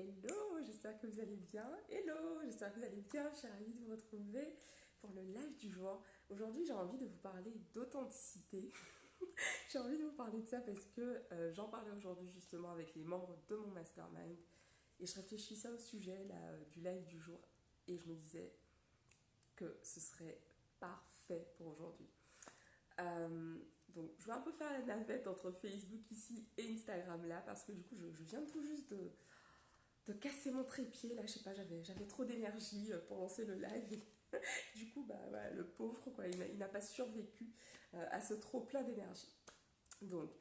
Hello, j'espère que vous allez bien. Hello, j'espère que vous allez bien. Je suis ravie de vous retrouver pour le live du jour. Aujourd'hui, j'ai envie de vous parler d'authenticité. J'ai envie de vous parler de ça parce que j'en parlais aujourd'hui justement avec les membres de mon mastermind et je réfléchissais au sujet là, du live du jour et je me disais que ce serait parfait pour aujourd'hui. Donc, je vais un peu faire la navette entre Facebook ici et Instagram là parce que du coup, je viens tout juste de casser mon trépied. Là, je sais pas, j'avais trop d'énergie pour lancer le live. Du coup, bah, voilà, le pauvre, quoi, il n'a pas survécu à ce trop plein d'énergie. Donc,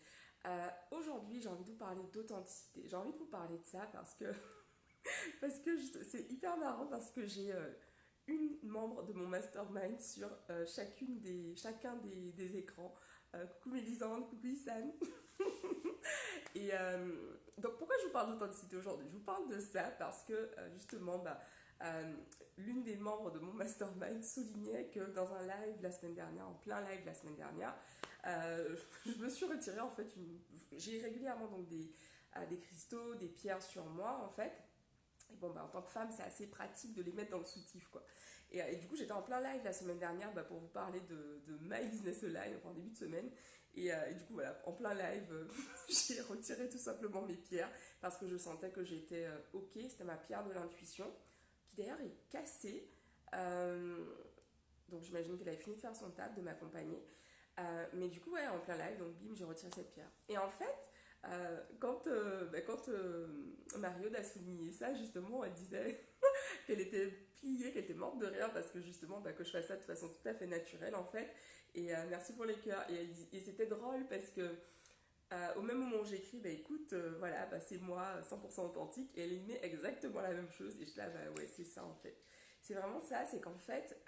aujourd'hui, j'ai envie de vous parler d'authenticité. J'ai envie de vous parler de ça parce que c'est hyper marrant parce que j'ai une membre de mon mastermind sur chacun des écrans. Coucou Mélisande, coucou Isan. Et donc pourquoi je vous parle d'authenticité aujourd'hui? Je vous parle de ça parce que justement, l'une des membres de mon mastermind soulignait que dans un live la semaine dernière, en plein live la semaine dernière, je me suis retirée en fait. J'ai régulièrement donc des cristaux, des pierres sur moi en fait. Et bon, en tant que femme, c'est assez pratique de les mettre dans le soutif, quoi. Et du coup, j'étais en plein live la semaine dernière pour vous parler de My Business Live, enfin, en début de semaine. Et du coup, voilà, en plein live, j'ai retiré tout simplement mes pierres parce que je sentais que j'étais OK. C'était ma pierre de l'intuition, qui d'ailleurs est cassée. Euh, donc, j'imagine qu'elle avait fini de faire son taf, de m'accompagner. Mais du coup, ouais, en plein live, donc bim, j'ai retiré cette pierre. Et en fait, quand Mariode a souligné ça, justement, elle disait qu'elle était pliée, qu'elle était morte de rire parce que justement, que je fasse ça de façon tout à fait naturelle, en fait. Et merci pour les cœurs. Et c'était drôle parce que au même moment où j'écris, écoute, voilà, c'est moi, 100% authentique, et elle y met exactement la même chose. Et je suis là, ouais, c'est ça, en fait. C'est vraiment ça, c'est qu'en fait,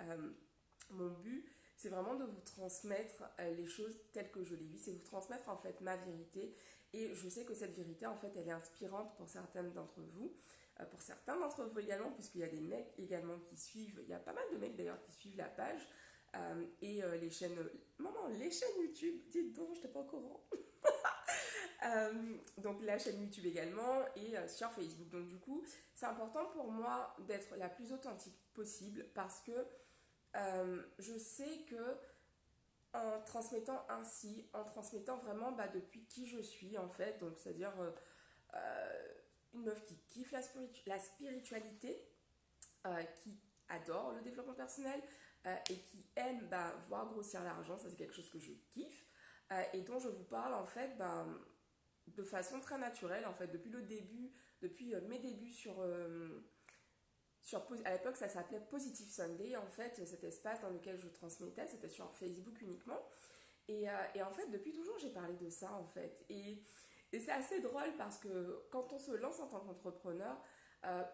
mon but, c'est vraiment de vous transmettre les choses telles que je les vis, c'est vous transmettre en fait ma vérité. Et je sais que cette vérité, en fait, elle est inspirante pour certaines d'entre vous, pour certains d'entre vous également, puisqu'il y a des mecs également qui suivent, il y a pas mal de mecs d'ailleurs qui suivent la page, les chaînes, maman, les chaînes YouTube, dites donc, je n'étais pas au courant. Donc la chaîne YouTube également et sur Facebook. Donc du coup, c'est important pour moi d'être la plus authentique possible parce que je sais que en transmettant ainsi, en transmettant vraiment depuis qui je suis en fait, donc c'est-à-dire une meuf qui kiffe la spiritualité, qui adore le développement personnel et qui aime voir grossir l'argent, ça c'est quelque chose que je kiffe et dont je vous parle en fait de façon très naturelle en fait depuis le début, depuis mes débuts à l'époque ça s'appelait Positive Sunday en fait, cet espace dans lequel je transmettais, c'était sur Facebook uniquement. Et en fait, depuis toujours, j'ai parlé de ça, en fait. Et c'est assez drôle parce que quand on se lance en tant qu'entrepreneur,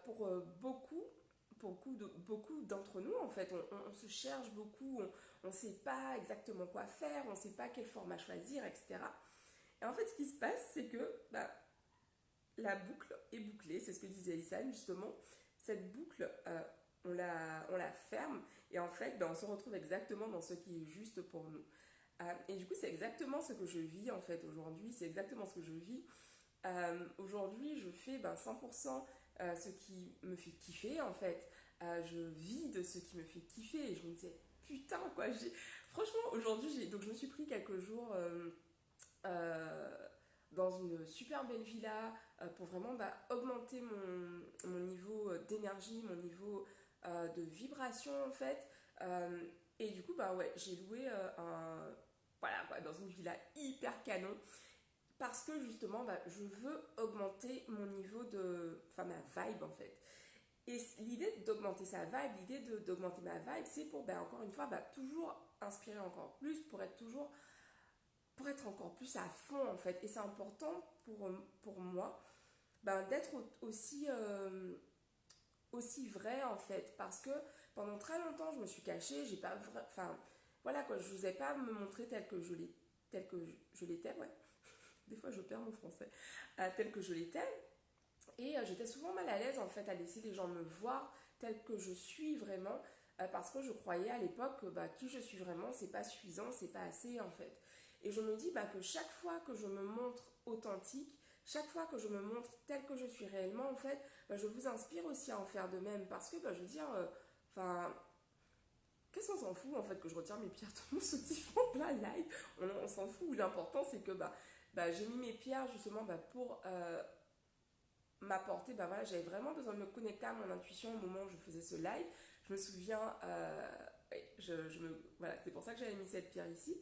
pour beaucoup d'entre nous, en fait, on se cherche beaucoup, on ne sait pas exactement quoi faire, on ne sait pas quel format choisir, etc. Et en fait, ce qui se passe, c'est que la boucle est bouclée, c'est ce que disait Lisanne, justement. Cette boucle, on la ferme, et en fait, on se retrouve exactement dans ce qui est juste pour nous. Et du coup, c'est exactement ce que je vis en fait aujourd'hui. C'est exactement ce que je vis. Aujourd'hui, je fais 100% ce qui me fait kiffer en fait. Je vis de ce qui me fait kiffer et je me disais putain quoi. Franchement, aujourd'hui, donc je me suis pris quelques jours euh, dans une super belle villa pour vraiment augmenter mon niveau d'énergie, mon niveau de vibration en fait. Et du coup, ouais, j'ai loué voilà, dans une villa hyper canon parce que justement, je veux augmenter mon niveau de. Enfin, ma vibe en fait. Et l'idée d'augmenter sa vibe, d'augmenter ma vibe, c'est pour, encore une fois, toujours inspirer encore plus, pour être encore plus à fond en fait. Et c'est important pour moi d'être aussi vrai en fait. Parce que pendant très longtemps, je me suis cachée, j'ai pas enfin, voilà quoi, je n'osais pas me montrer tel que je l'étais, ouais. Des fois, je perds mon français. Tel que je l'étais. Et j'étais souvent mal à l'aise en fait à laisser les gens me voir tel que je suis vraiment parce que je croyais à l'époque que qui je suis vraiment c'est pas suffisant, c'est pas assez en fait. Et je me dis que chaque fois que je me montre authentique, chaque fois que je me montre telle que je suis réellement, en fait, je vous inspire aussi à en faire de même. Parce que, je veux dire, enfin, qu'est-ce qu'on s'en fout en fait que je retire mes pierres de mon soutif en plein live? On s'en fout. L'important c'est que j'ai mis mes pierres justement pour m'apporter. Voilà, j'avais vraiment besoin de me connecter à mon intuition au moment où je faisais ce live. Je me souviens, voilà, c'était pour ça que j'avais mis cette pierre ici.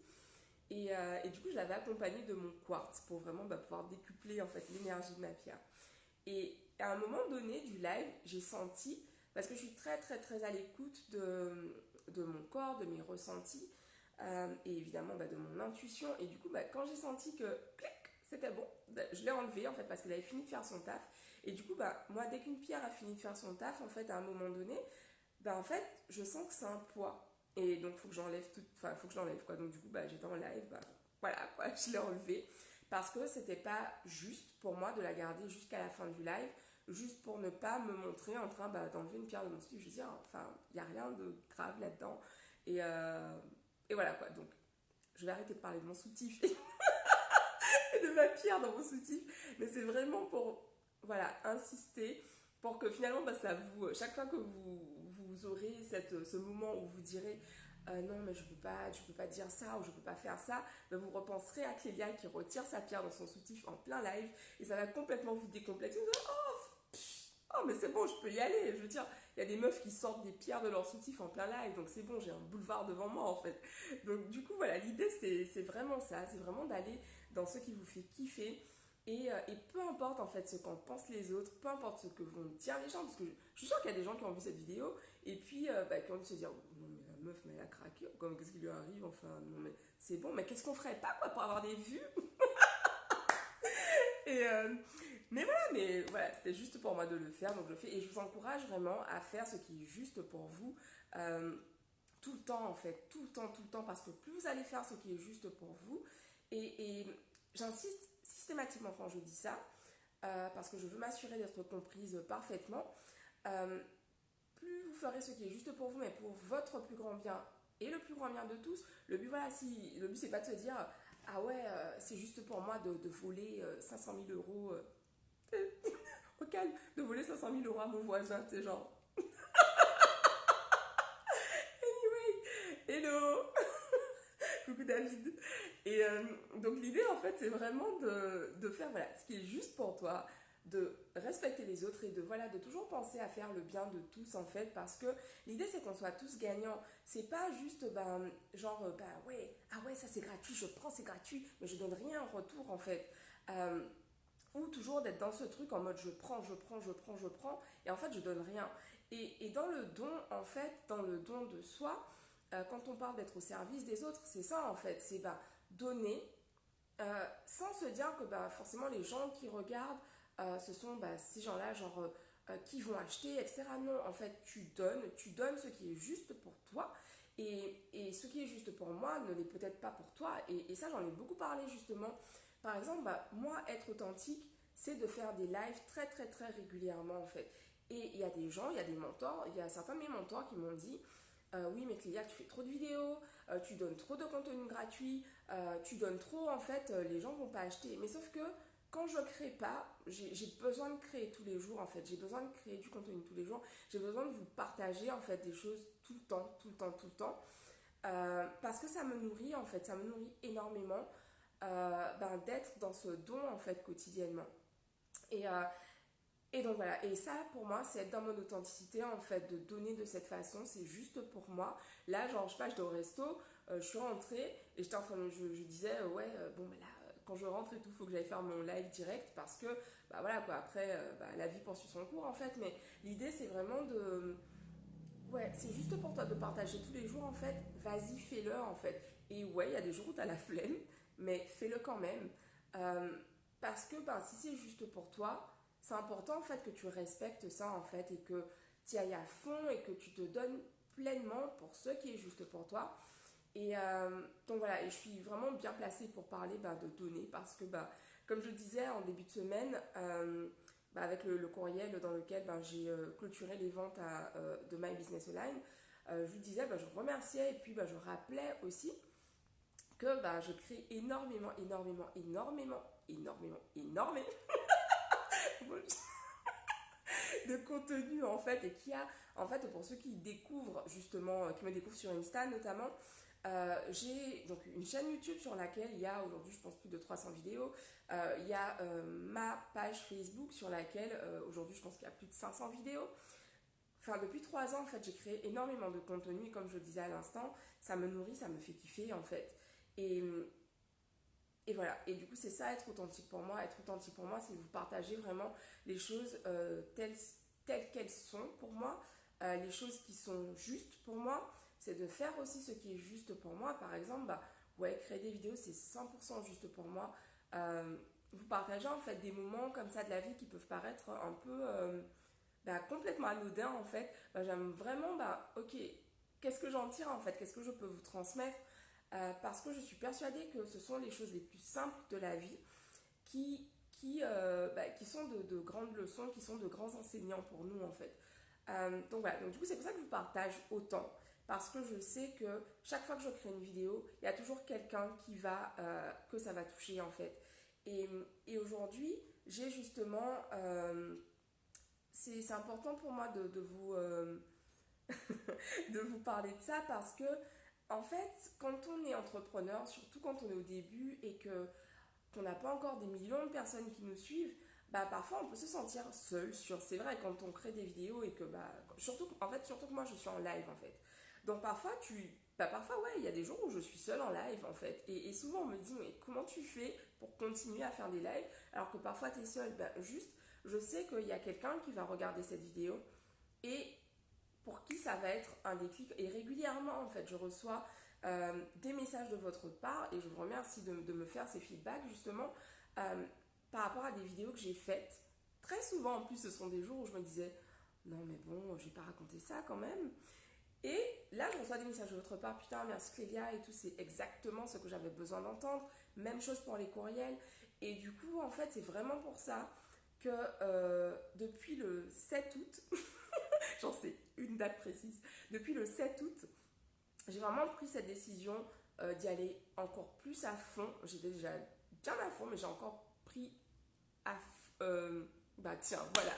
Et du coup, je l'avais accompagnée de mon quartz pour vraiment pouvoir décupler en fait l'énergie de ma pierre. Et à un moment donné du live, j'ai senti, parce que je suis très très très à l'écoute de mon corps, de mes ressentis, et évidemment de mon intuition. Et du coup, quand j'ai senti que clic, c'était bon, je l'ai enlevé en fait parce qu'elle avait fini de faire son taf. Et du coup, moi, dès qu'une pierre a fini de faire son taf, en fait, à un moment donné, en fait, je sens que c'est un poids. Et donc, faut que j'enlève tout, enfin, faut que je l'enlève quoi. Donc, du coup, j'étais en live, voilà quoi, je l'ai enlevé parce que c'était pas juste pour moi de la garder jusqu'à la fin du live, juste pour ne pas me montrer en train d'enlever une pierre de mon soutif. Je veux dire, enfin, il n'y a rien de grave là-dedans. Et, euh, et voilà quoi. Donc, je vais arrêter de parler de mon soutif et de ma pierre dans mon soutif, mais c'est vraiment pour, voilà, insister pour que finalement, ça vous, chaque fois que vous aurez ce moment où vous direz non mais je peux pas dire ça ou je peux pas faire ça, vous repenserez à Clélia qui retire sa pierre dans son soutif en plein live et ça va complètement vous décomplexer. Vous allez, oh mais c'est bon, je peux y aller. Je veux dire, il y a des meufs qui sortent des pierres de leur soutif en plein live, donc c'est bon, j'ai un boulevard devant moi en fait. Donc du coup voilà, l'idée c'est vraiment ça, c'est vraiment d'aller dans ce qui vous fait kiffer. Et peu importe en fait ce qu'en pensent les autres, peu importe ce que vont dire les gens, parce que je suis sûre qu'il y a des gens qui ont vu cette vidéo et puis qui ont dû se dire oh, non mais la meuf mais elle a craqué, comme qu'est-ce qui lui arrive, enfin non mais c'est bon, mais qu'est-ce qu'on ferait pas quoi pour avoir des vues. et, mais voilà, c'était juste pour moi de le faire, donc je le fais et je vous encourage vraiment à faire ce qui est juste pour vous. euh, Tout le temps en fait, tout le temps, parce que plus vous allez faire ce qui est juste pour vous, et j'insiste systématiquement quand je dis ça, parce que je veux m'assurer d'être comprise parfaitement, euh, plus vous ferez ce qui est juste pour vous, mais pour votre plus grand bien et le plus grand bien de tous. Le but, voilà, si, le but c'est pas de se dire ah ouais, c'est juste pour moi de voler 500 000 euros au calme, de voler 500 000 euros à mon voisin, c'est genre hello. Coucou David. Et donc l'idée en fait c'est vraiment de faire voilà, ce qui est juste pour toi, de respecter les autres et de toujours penser à faire le bien de tous en fait, parce que l'idée c'est qu'on soit tous gagnants. C'est pas juste genre ouais, ah ouais ça c'est gratuit, je prends c'est gratuit, mais je donne rien en retour en fait. Euh, ou toujours d'être dans ce truc en mode je prends, je prends, je prends, je prends, et en fait je donne rien. Et dans le don, en fait, dans le don de soi, quand on parle d'être au service des autres, c'est ça en fait, c'est donner sans se dire que forcément les gens qui regardent, ce sont ces gens-là, genre qui vont acheter, etc. Non, en fait, tu donnes ce qui est juste pour toi. Et ce qui est juste pour moi ne l'est peut-être pas pour toi. Et ça, j'en ai beaucoup parlé justement. Par exemple, moi, être authentique, c'est de faire des lives très, très, très régulièrement en fait. Et il y a des gens, il y a des mentors, il y a certains de mes mentors qui m'ont dit oui, mais Clélia, tu fais trop de vidéos, tu donnes trop de contenu gratuit, tu donnes trop, en fait, les gens vont pas acheter. Mais sauf que quand je crée pas, j'ai besoin de créer tous les jours, en fait. J'ai besoin de créer du contenu tous les jours. J'ai besoin de vous partager, en fait, des choses tout le temps, tout le temps, tout le temps. Parce que ça me nourrit, en fait, ça me nourrit énormément d'être dans ce don, en fait, quotidiennement. Et, euh, et donc voilà, et ça pour moi c'est être dans mon authenticité en fait, de donner de cette façon, c'est juste pour moi. Là genre je sais pas, j'étais au resto, je suis rentrée et j'étais en train de, je disais ouais bon là quand je rentre et tout, faut que j'aille faire mon live direct parce que voilà quoi, après la vie poursuit son cours en fait, mais l'idée c'est vraiment de, ouais c'est juste pour toi de partager tous les jours en fait, vas-y fais-le en fait. Et ouais il y a des jours où t'as la flemme, mais fais-le quand même. Euh, Parce que si c'est juste pour toi, c'est important en fait que tu respectes ça en fait et que tu y ailles à fond et que tu te donnes pleinement pour ce qui est juste pour toi. Donc voilà, et je suis vraiment bien placée pour parler de données parce que comme je disais en début de semaine, avec le courriel dans lequel j'ai clôturé les ventes de My Business Online, je vous disais, je remerciais et puis je rappelais aussi que bah, je crée énormément de contenu en fait, et qui a en fait, pour ceux qui découvrent justement, qui me découvrent sur Insta notamment, j'ai donc une chaîne YouTube sur laquelle il y a aujourd'hui je pense plus de 300 vidéos. Il y a ma page Facebook sur laquelle aujourd'hui je pense qu'il y a plus de 500 vidéos. Enfin, depuis 3 ans, en fait, j'ai créé énormément de contenu, et comme je le disais à l'instant, ça me nourrit, ça me fait kiffer, en fait. Et, et voilà. Et du coup, c'est ça, être authentique pour moi. Être authentique pour moi, c'est vous partager vraiment les choses telles qu'elles sont pour moi, les choses qui sont justes pour moi. C'est de faire aussi ce qui est juste pour moi. Par exemple, bah, ouais, créer des vidéos, c'est 100% juste pour moi. Vous partagez, en fait, des moments comme ça de la vie qui peuvent paraître un peu... bah, complètement anodin en fait, bah, j'aime vraiment, bah, ok, qu'est-ce que j'en tire en fait, qu'est-ce que je peux vous transmettre. Parce que je suis persuadée que ce sont les choses les plus simples de la vie qui sont de grandes leçons, qui sont de grands enseignants pour nous en fait. Donc voilà, donc du coup c'est pour ça que je vous partage autant, parce que je sais que chaque fois que je crée une vidéo, il y a toujours quelqu'un que ça va toucher en fait. Et, et aujourd'hui, j'ai justement c'est important pour moi de vous parler de ça, parce que, en fait, quand on est entrepreneur, surtout quand on est au début et qu'on n'a pas encore des millions de personnes qui nous suivent, bah parfois on peut se sentir seul sur. C'est vrai, quand on crée des vidéos et que, bah, surtout que moi je suis en live en fait. Donc parfois, parfois, ouais, il y a des jours où je suis seule en live en fait. Et souvent on me dit, mais comment tu fais pour continuer à faire des lives alors que parfois tu es seule? Bah, juste, je sais qu'il y a quelqu'un qui va regarder cette vidéo et pour qui ça va être un déclic. Et régulièrement, en fait, je reçois des messages de votre part, et je vous remercie de me faire ces feedbacks, justement, euh, par rapport à des vidéos que j'ai faites. Très souvent, en plus, ce sont des jours où je me disais, non, mais bon, je vais pas raconter ça quand même. Et là, je reçois des messages de votre part, putain, merci Clélia et tout, c'est exactement ce que j'avais besoin d'entendre. Même chose pour les courriels. Et du coup, en fait, c'est vraiment pour ça que depuis le 7 août, j'en sais une date précise, depuis le 7 août, j'ai vraiment pris cette décision d'y aller encore plus à fond. J'étais déjà bien à fond, mais j'ai encore pris à bah tiens, voilà.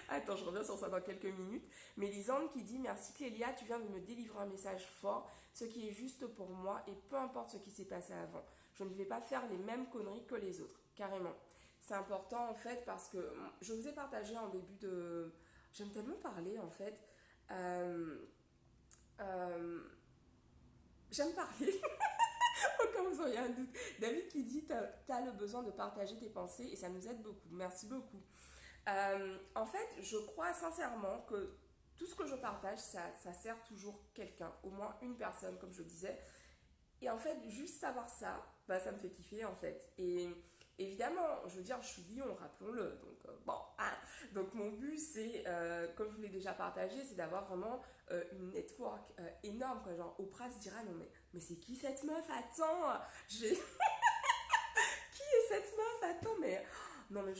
Attends, je reviens sur ça dans quelques minutes. Mais Lisande qui dit: merci Clélia, tu viens de me délivrer un message fort, ce qui est juste pour moi, et peu importe ce qui s'est passé avant. Je ne vais pas faire les mêmes conneries que les autres, carrément. C'est important en fait, parce que je vous ai partagé en début de... J'aime tellement parler en fait. Euh, euh, J'aime parler. Au cas où vous auriez un doute. David qui dit: t'as le besoin de partager tes pensées et ça nous aide beaucoup. Merci beaucoup. En fait, je crois sincèrement que tout ce que je partage, ça sert toujours quelqu'un, au moins une personne, comme je disais. Et en fait, juste savoir ça, bah, ça me fait kiffer en fait. Et évidemment, je veux dire, je suis Lyon, rappelons-le. Donc, bon, hein. Donc mon but, c'est, comme je vous l'ai déjà partagé, c'est d'avoir vraiment une network énorme, quoi. Genre, Oprah se dira: non, mais c'est qui cette meuf? Attends, j'ai... qui est cette meuf? Attends, mais... Non, mais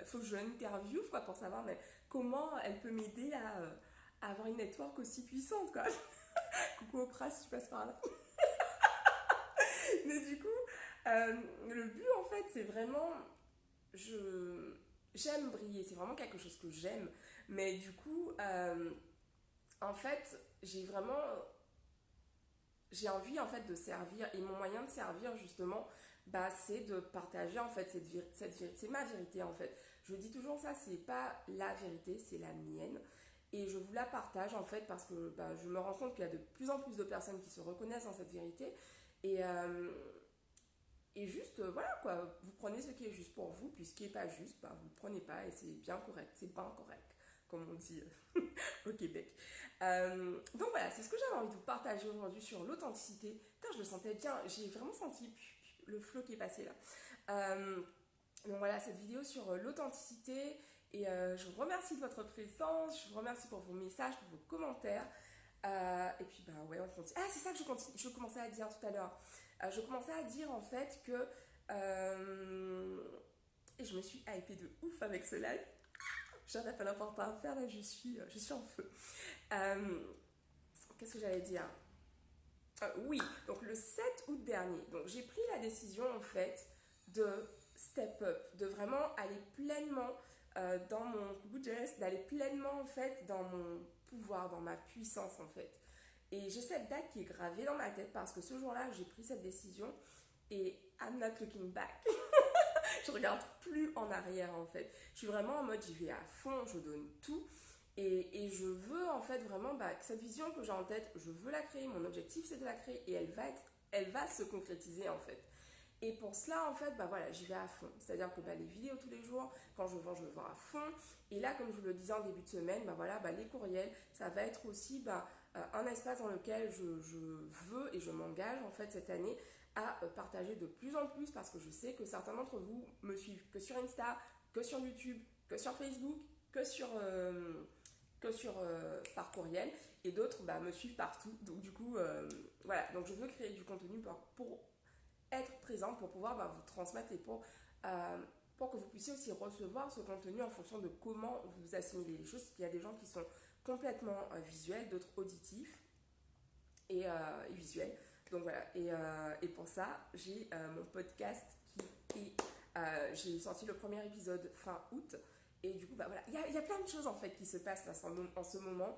faut que je l'interviewe, quoi, pour savoir mais comment elle peut m'aider à avoir une network aussi puissante, quoi. Coucou Oprah, si tu passes par là. Mais du coup, le but en fait, c'est vraiment, je j'aime briller, c'est vraiment quelque chose que j'aime. Mais du coup, en fait, j'ai envie en fait de servir, et mon moyen de servir justement, bah, c'est de partager en fait c'est ma vérité en fait. Je dis toujours ça, c'est pas la vérité, c'est la mienne. Et je vous la partage en fait parce que bah, je me rends compte qu'il y a de plus en plus de personnes qui se reconnaissent dans cette vérité. Et, et juste, voilà quoi, vous prenez ce qui est juste pour vous, puis ce qui n'est pas juste, bah, vous ne le prenez pas, et c'est bien correct, c'est pas incorrect, comme on dit au Québec. Donc voilà, c'est ce que j'avais envie de vous partager aujourd'hui sur l'authenticité. Putain, je le sentais bien, j'ai vraiment senti le flow qui est passé là. Donc voilà, cette vidéo sur l'authenticité, et je vous remercie de votre présence, je vous remercie pour vos messages, pour vos commentaires. Et puis bah ouais, on continue. Ah, c'est ça que je commençais à dire tout à l'heure. Je commençais à dire en fait que et je me suis hypée de ouf avec ce live. J'en ai pas l'important à faire là, je suis en feu. Qu'est-ce que j'allais dire? Oui, donc le 7 août dernier, donc j'ai pris la décision en fait de step up, de vraiment aller pleinement dans mon coucou Jess, d'aller pleinement en fait dans mon pouvoir, dans ma puissance en fait. Et j'ai cette date qui est gravée dans ma tête parce que ce jour-là, j'ai pris cette décision et I'm not looking back. Je regarde plus en arrière en fait. Je suis vraiment en mode j'y vais à fond, je donne tout. Et je veux en fait vraiment que cette vision que j'ai en tête, je veux la créer, mon objectif c'est de la créer et elle va se concrétiser en fait. Et pour cela, en fait, voilà, j'y vais à fond. C'est-à-dire que les vidéos tous les jours, quand je vends à fond. Et là, comme je vous le disais en début de semaine, voilà, les courriels, ça va être aussi un espace dans lequel je veux et je m'engage en fait cette année à partager de plus en plus parce que je sais que certains d'entre vous me suivent que sur Insta, que sur YouTube, que sur Facebook, que sur, par courriel et d'autres me suivent partout. Donc du coup, voilà, donc je veux créer du contenu pour être présente, pour pouvoir vous transmettre et pour que vous puissiez aussi recevoir ce contenu en fonction de comment vous assimilez les choses. Il y a des gens qui sont complètement visuels, d'autres auditifs et visuels. Donc voilà, et pour ça, j'ai mon podcast qui est... j'ai sorti le premier épisode fin août. Et du coup, voilà, il y a plein de choses en fait qui se passent là, en ce moment.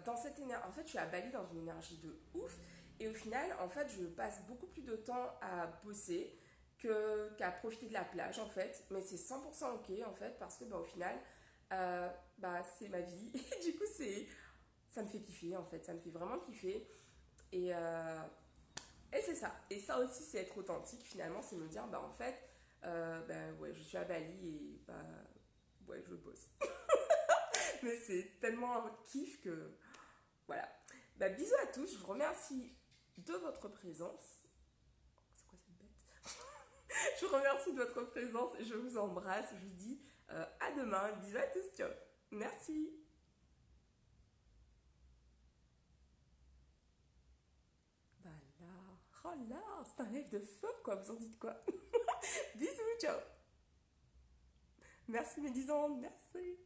Dans cette énergie, en fait, je suis à Bali dans une énergie de ouf. Et au final, en fait, je passe beaucoup plus de temps à bosser qu'à profiter de la plage, en fait. Mais c'est 100% ok, en fait, parce que au final, c'est ma vie. Et du coup, ça me fait kiffer, en fait. Ça me fait vraiment kiffer. Et, euh, et c'est ça. Et ça aussi, c'est être authentique, finalement. C'est me dire, en fait, ouais, je suis à Bali et ouais, je bosse. Mais c'est tellement un kiff que voilà. Bisous à tous, je vous remercie de votre présence. C'est quoi cette bête? Je vous remercie de votre présence, je vous embrasse, je vous dis à demain, bisous à tous, ciao. Merci. Là, oh là, c'est un live de feu quoi, vous en dites quoi? Bisous, ciao. Merci Mélisande, merci.